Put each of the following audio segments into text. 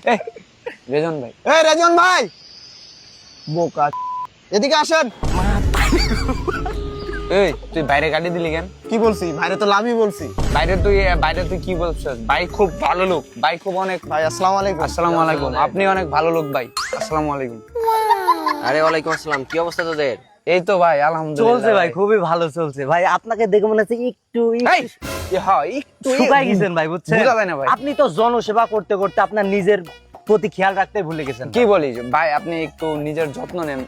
রেজন ভাই, রেজন ভাই, বোকা, এদিকে আসেন। এই তুই বাইরে গাড়ি দিলি কেন? কি বলছি? বাইরে তো লাভই বলছি। বাইরে তুই কি বলছিস? ভাই খুব ভালো লোক, ভাই খুব অনেক। ভাই আসসালামু আলাইকুম। আসসালামু আলাইকুম। আপনি অনেক ভালো লোক ভাই। আসসালামু আলাইকুম। আরে ওয়ালাইকুম আসসালাম, কি অবস্থা তোদের? এই তো ভাই আলহামদুলিল্লাহ। চলছে ভাই, খুবই ভালো চলছে ভাই। আপনাকে দেখে মনে হচ্ছে একটু একটু শুকায় গেছেন ভাই, বুঝছেন? বোঝা যায় না ভাই। আপনি তো জনসেবা করতে করতে আপনার নিজের প্রতি খেয়াল রাখতে ভুলে গেছেন। কি বলিস ভাই, আপনি একটু নিজের যত্ন নেন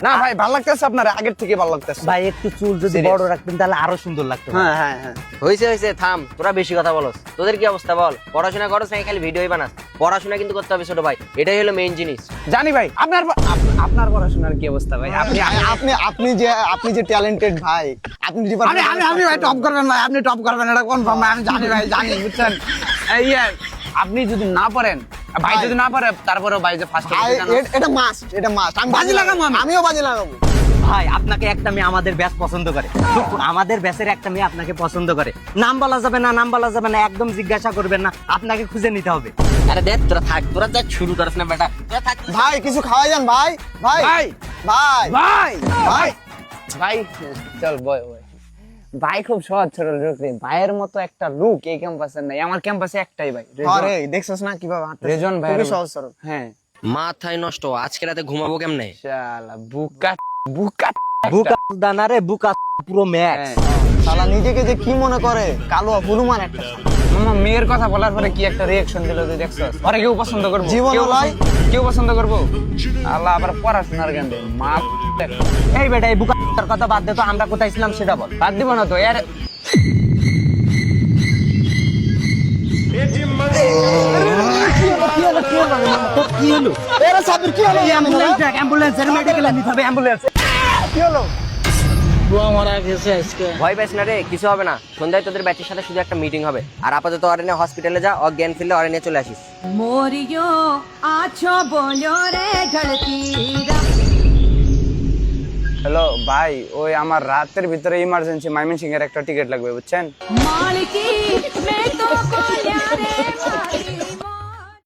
না ভাই। ভালো লাগতেছে আপনার, আগের থেকে ভালো লাগতেছে ভাই একটু চুল যদি Serious? বড় রাখতেন তাহলে আরো সুন্দর লাগতো। হ্যাঁ হ্যাঁ হ্যাঁ, হয়েছে থাম, তোরা বেশি কথা বলস। তোদের কি অবস্থা বল? পড়াশোনা করস নাকি খালি ভিডিওই বানাস? পড়াশোনা কিন্তু করতে হবে ছোট ভাই, এটাই হলো মেইন জিনিস। জানি ভাই। আপনার পড়াশোনার কি অবস্থা ভাই? আপনি আপনি যে ট্যালেন্টেড ভাই, আপনি আমি ভাই টপ করবেন ভাই, আপনি টপ করবেন এটা কনফার্ম ভাই। আমি জানি ভাই, জানি, বুঝছেন? আপনি যদি না পারেন, ভাই যদি না পারে, তারপরেও ভাই যে ফার্স্ট এটা মাস্ট, এটা মাস্ট। আমি বাজি লাগাবো, আমিও বাজি লাগাবো। ভাই আপনাকে একটা মেয়ে আমাদের ব্যাচ পছন্দ করে, আমাদের ব্যাচের একটা মেয়ে আপনাকে পছন্দ করে। নাম বলা যাবে না, একদম জিজ্ঞাসা করবেন না, আপনাকে খুঁজে নিতে হবে। আরে দেখ তোরা থাক, তোরা যা শুরু করিস না বেটা, তোরা থাক। ভাই কিছু খাওয়াই যান ভাই, ভাই ভাই ভাই ভাই ভাই। ভাই চল বয় বয়। ভাই খুব সহজ সরল লোক রে, ভাইয়ের মতো একটা লোক এই ক্যাম্পাসে নাই। আমার ক্যাম্পাসে একটাই ভাই, আরে দেখছস না কিভাবে হাঁটতেছে? রেজন ভাই। খুবই সহজ সরল। হ্যাঁ মাথায় নষ্ট, আজকে রাতে ঘুমাবো কেমনে? শালা বুকা বুকা বুকা দানারে বুকা পুরো ম্যাক্স। শালা নিজেকে যে কি মনে করে, কালো হনুমান একটা। মামা মেয়ের কথা বলার পরে কি একটা রিঅ্যাকশন দিল তুই দেখছস? ওরে কেউ পছন্দ করবো? জীবন লয়। কেউ পছন্দ করবো? আল্লাহ আবার পড়াশোনার গান দে মা। এই বেটা, এই বুকার কথা বাদ দে তো, আমরা কোথায় ছিলাম সেটা বল। বাদ দিব না তো এর। কি হলো? এরা সাবির কি হলো? অ্যাম্বুলেন্সের মেডিকেলে নিতে হবে, অ্যাম্বুলেন্স। কি হলো? ভয় পাইস না রে, কিছু হবে না। সন্ধ্যায় তোদের ব্যাচের সাথে শুধু একটা মিটিং হবে। আর আপাতত অরণ্য হসপিটালে যা, অজ্ঞান ফিরলে অরণ্য চলে আসিস। मोरियो आछो बोलो रे ढलती হ্যালো ভাই, ওই আমার রাতের ভিতরে ইমার্জেন্সি ময়মনসিং এর একটা টিকিট লাগবে, বুঝছেন? मालकी मैं तो बोलिया रे मारी